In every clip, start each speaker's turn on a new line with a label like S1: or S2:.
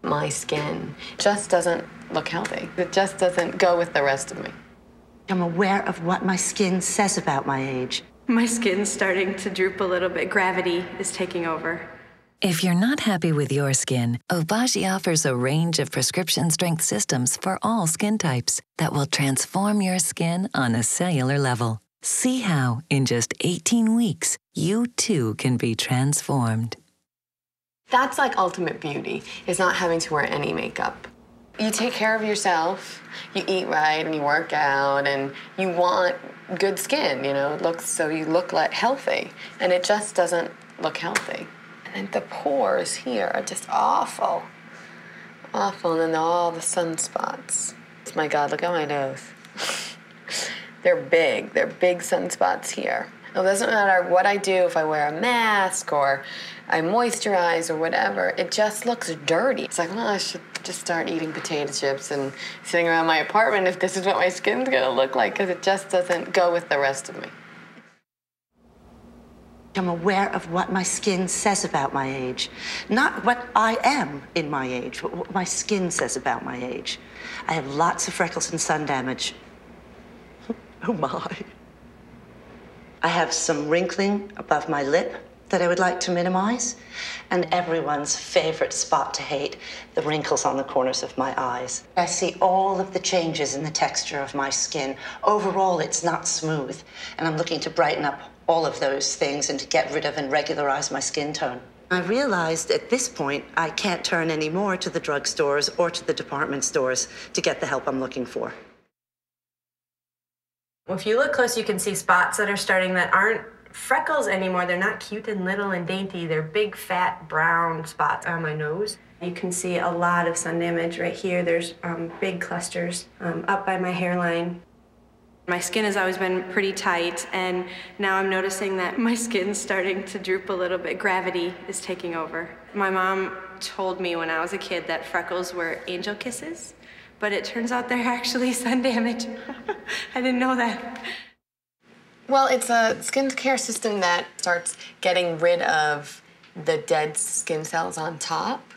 S1: My skin just doesn't look healthy. It just doesn't go with the rest of me.
S2: I'm aware of what my skin says about my age.
S3: My skin's starting to droop a little bit. Gravity is taking over.
S4: If you're not happy with your skin, Obagi offers a range of prescription-strength systems for all skin types that will transform your skin on a cellular level. See how, in just 18 weeks, you too can be transformed.
S1: That's like ultimate beauty, is not having to wear any makeup. You take care of yourself, you eat right, and you work out, and you want good skin, you know, so you look like healthy, and it just doesn't look healthy. And the pores here are just awful. Awful, and then all the sunspots. My God, look at my nose. They're big sunspots here. It doesn't matter what I do, if I wear a mask or I moisturize or whatever, it just looks dirty. It's like, well, I should just start eating potato chips and sitting around my apartment if this is what my skin's gonna look like, because it just doesn't go with the rest of me.
S2: I'm aware of what my skin says about my age. Not what I am in my age, but what my skin says about my age. I have lots of freckles and sun damage. Oh my. I have some wrinkling above my lip that I would like to minimize, and everyone's favorite spot to hate, the wrinkles on the corners of my eyes. I see all of the changes in the texture of my skin. Overall, it's not smooth, and I'm looking to brighten up all of those things and to get rid of and regularize my skin tone. I realized at this point I can't turn anymore to the drugstores or to the department stores to get the help I'm looking for.
S3: Well, if you look close, you can see spots that are starting that aren't freckles anymore. They're not cute and little and dainty. They're big, fat, brown spots on my nose. You can see a lot of sun damage right here. There's big clusters up by my hairline. My skin has always been pretty tight, and now I'm noticing that my skin's starting to droop a little bit. Gravity is taking over. My mom told me when I was a kid that freckles were angel kisses, but it turns out they're actually sun damage. I didn't know that.
S1: Well, it's a skincare system that starts getting rid of the dead skin cells on top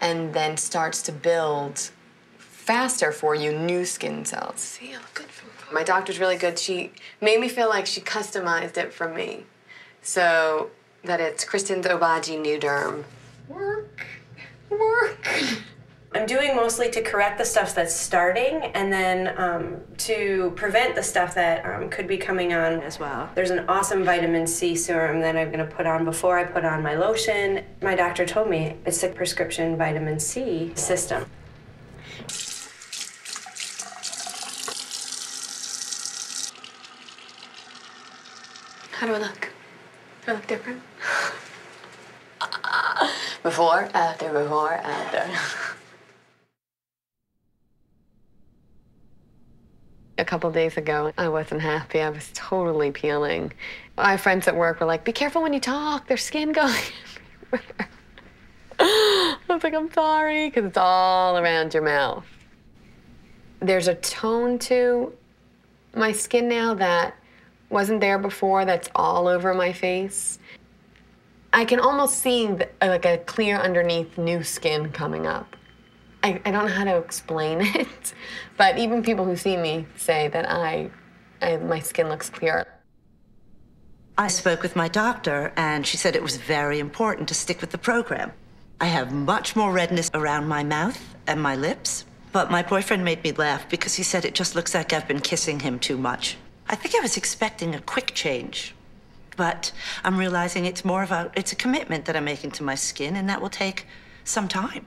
S1: and then starts to build faster for you new skin cells. See, I look good for me. My doctor's really good. She made me feel like she customized it for me. So that it's Kristen's Obagi New Derm. Work.
S3: I'm doing mostly to correct the stuff that's starting and then to prevent the stuff that could be coming on as well. There's an awesome vitamin C serum that I'm gonna put on before I put on my lotion. My doctor told me it's a prescription vitamin C system.
S1: How do I look? Do I look different? Before, after. A couple days ago, I wasn't happy. I was totally peeling. My friends at work were like, be careful when you talk. There's skin going everywhere. I was like, I'm sorry, because it's all around your mouth. There's a tone to my skin now that wasn't there before, that's all over my face. I can almost see like a clear underneath new skin coming up. I don't know how to explain it, but even people who see me say that my skin looks clearer.
S2: I spoke with my doctor, and she said it was very important to stick with the program. I have much more redness around my mouth and my lips, but my boyfriend made me laugh because he said it just looks like I've been kissing him too much. I think I was expecting a quick change, but I'm realizing it's a commitment that I'm making to my skin, and that will take some time.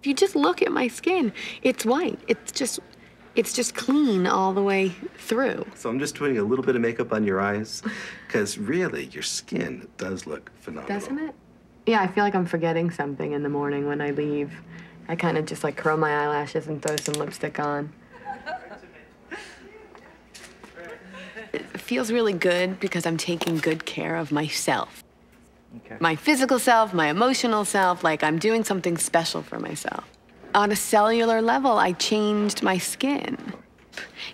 S1: If you just look at my skin, it's white. It's just clean all the way through.
S5: So I'm just putting a little bit of makeup on your eyes, because really, your skin does look phenomenal.
S1: Doesn't it? Yeah, I feel like I'm forgetting something in the morning when I leave. I kind of just like curl my eyelashes and throw some lipstick on. It feels really good because I'm taking good care of myself. Okay. My physical self, my emotional self, like I'm doing something special for myself. On a cellular level, I changed my skin.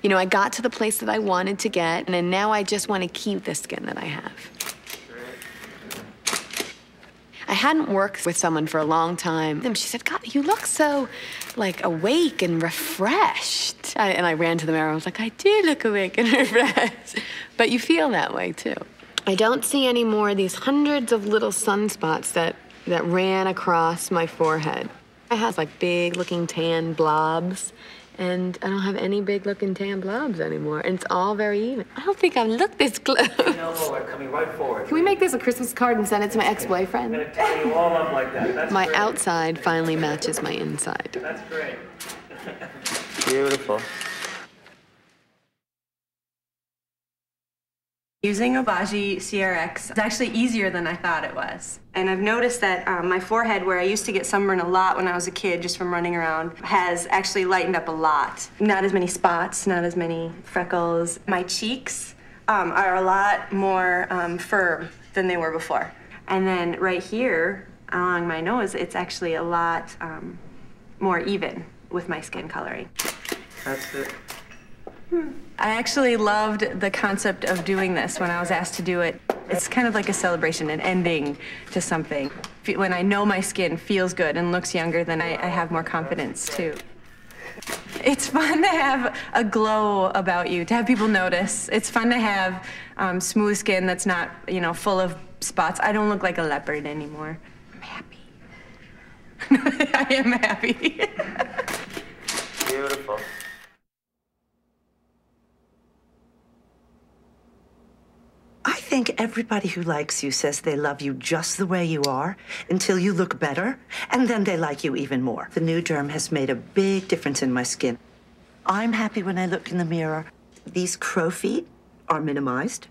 S1: You know, I got to the place that I wanted to get, and then now I just want to keep the skin that I have. I hadn't worked with someone for a long time, and she said, God, you look so, like, awake and refreshed. And I ran to the mirror, I was like, I do look awake and refreshed. But you feel that way, too. I don't see any more of these hundreds of little sunspots that ran across my forehead. I have, like, big-looking tan blobs, and I don't have any big-looking tan blobs anymore, and it's all very even. I don't think I've looked this close.
S6: No more, coming right forward.
S1: Can we make this a Christmas card and send it to my ex-boyfriend?
S6: I'm gonna tie you all up like that. That's
S1: My
S6: great.
S1: outside finally matches my inside.
S6: That's great.
S7: Beautiful.
S3: Using Obagi CRX is actually easier than I thought it was. And I've noticed that my forehead, where I used to get sunburn a lot when I was a kid just from running around, has actually lightened up a lot. Not as many spots, not as many freckles. My cheeks are a lot more firm than they were before. And then right here along my nose, it's actually a lot more even with my skin coloring.
S6: That's it.
S3: I actually loved the concept of doing this when I was asked to do it. It's kind of like a celebration, an ending to something. When I know my skin feels good and looks younger, then I have more confidence, too. It's fun to have a glow about you, to have people notice. It's fun to have smooth skin that's not, you know, full of spots. I don't look like a leopard anymore. I'm happy. I am happy.
S7: Beautiful.
S2: I think everybody who likes you says they love you just the way you are until you look better, and then they like you even more. The new Derm has made a big difference in my skin. I'm happy when I look in the mirror. These crow feet are minimized,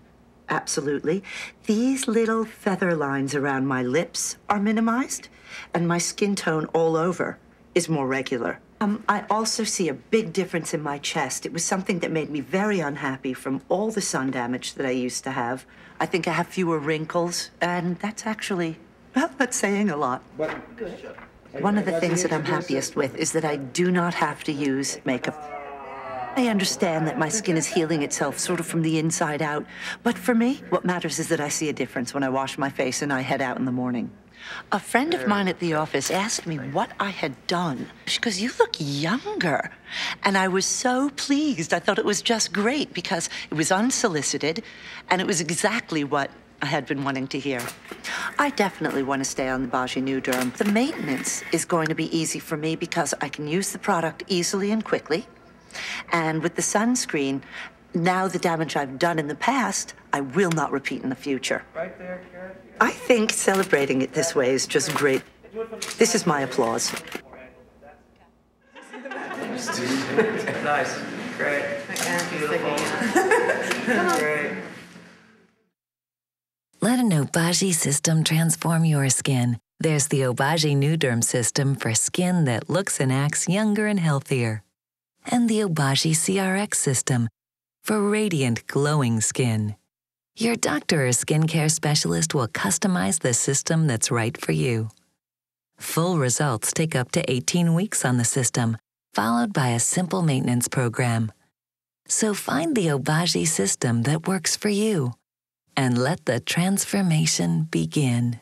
S2: absolutely. These little feather lines around my lips are minimized, and my skin tone all over is more regular. I also see a big difference in my chest. It was something that made me very unhappy from all the sun damage that I used to have. I think I have fewer wrinkles, and that's actually, well, that's saying a lot. One of the things that I'm happiest with is that I do not have to use makeup. I understand that my skin is healing itself sort of from the inside out, but for me, what matters is that I see a difference when I wash my face and I head out in the morning. A friend of mine at the office asked me what I had done. She goes, you look younger. And I was so pleased. I thought it was just great because it was unsolicited and it was exactly what I had been wanting to hear. I definitely want to stay on the Obagi New Derm. The maintenance is going to be easy for me because I can use the product easily and quickly. And with the sunscreen, now the damage I've done in the past, I will not repeat in the future.
S6: Right there, Karen.
S2: I think celebrating it this way is just great. This is my applause.
S6: Nice. Great. Great.
S4: Let an Obagi system transform your skin. There's the Obagi New Derm system for skin that looks and acts younger and healthier. And the Obagi CRX system for radiant, glowing skin. Your doctor or skincare specialist will customize the system that's right for you. Full results take up to 18 weeks on the system, followed by a simple maintenance program. So find the Obagi system that works for you and let the transformation begin.